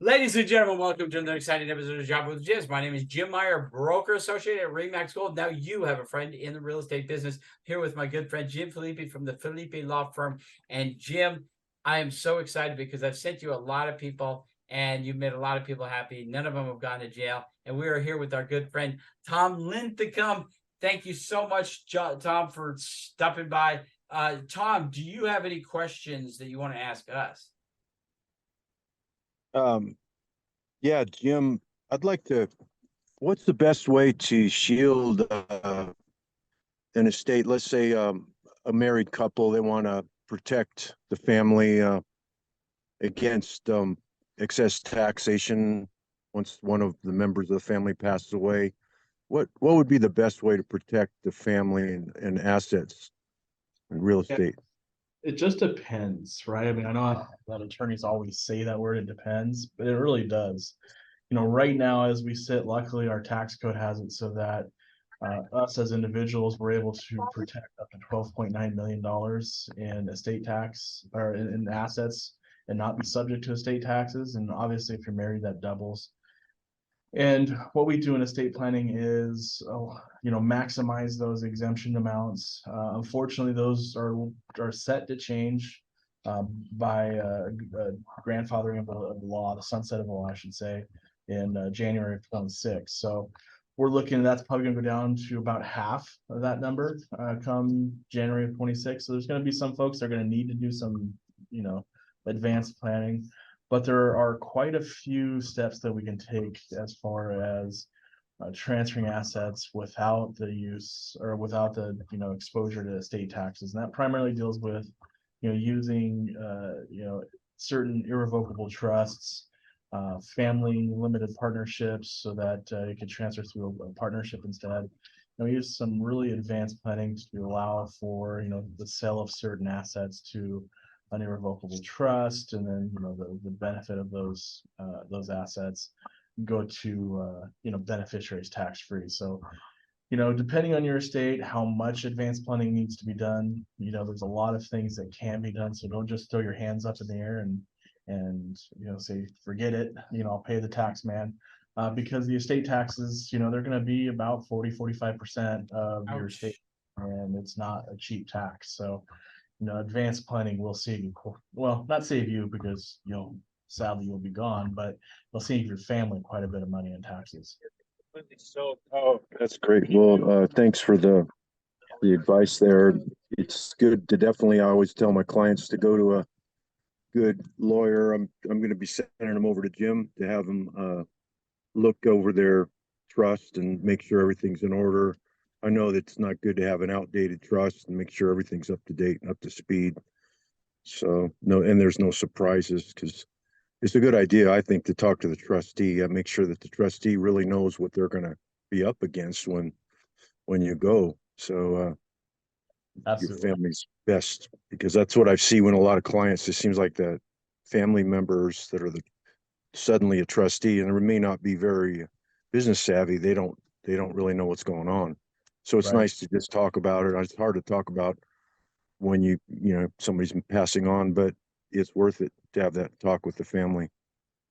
Ladies and gentlemen, welcome to another exciting episode of Job with Jims. My name is Jim Meyer, broker associate at Remax Gold. Now you have a friend in the real estate business. Here with my good friend Jim Felipe from the Felipe Law Firm. And Jim, I am so excited because I've sent you a lot of people and you've made a lot of people happy. None of them have gone to jail. And we are here with our good friend Tom Linthicum. Thank you so much, Tom, for stopping by. Tom, do you have any questions that you want to ask us? Yeah, Jim, I'd like to, what's the best way to shield an estate? Let's say a married couple, they want to protect the family against excess taxation once one of the members of the family passes away. What would be the best way to protect the family and assets in real estate? It just depends, right? I mean, I know that attorneys always say that word, it depends, but it really does. Right now, as we sit, luckily our tax code has it so that us as individuals, we're able to protect up to $12.9 million in estate tax or in assets and not be subject to estate taxes. And obviously, if you're married, that doubles. And what we do in estate planning is, maximize those exemption amounts. Unfortunately, those are set to change by grandfathering of the law, the sunset of the law, I should say, in January of 26. So we're looking, that's probably going to go down to about half of that number come January of 26. So there's going to be some folks that are going to need to do some, advanced planning. But there are quite a few steps that we can take as far as transferring assets without the use or without the exposure to estate taxes, and that primarily deals with using certain irrevocable trusts, family limited partnerships, so that it can transfer through a partnership instead. And we use some really advanced planning to allow for the sale of certain assets to an irrevocable trust, and then the benefit of those assets go to beneficiaries tax free. So depending on your estate, how much advanced planning needs to be done, there's a lot of things that can be done. So don't just throw your hands up in the air and say forget it, I'll pay the tax man, because the estate taxes, they're going to be about 40-45% of your estate, and it's not a cheap tax. So advanced planning will save you, well, not save you because sadly you'll be gone, but it'll save your family quite a bit of money in taxes. So, that's great. Well, thanks for the advice there. It's good to definitely, I always tell my clients to go to a good lawyer. I'm going to be sending them over to Jim to have them look over their trust and make sure everything's in order. I know that it's not good to have an outdated trust, and make sure everything's up to date and up to speed. So and there's no surprises, because it's a good idea, I think, to talk to the trustee and make sure that the trustee really knows what they're going to be up against when you go. So your family's best, because that's what I see when a lot of clients, it seems like the family members that are suddenly a trustee, and they may not be very business savvy. They don't really know what's going on. So it's nice to just talk about it. It's hard to talk about when somebody's passing on, but it's worth it to have that talk with the family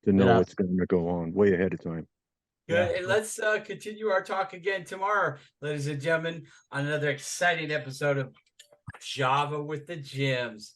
to know what's going to go on way ahead of time. Good. And let's continue our talk again tomorrow, ladies and gentlemen, on another exciting episode of Java with the Jims.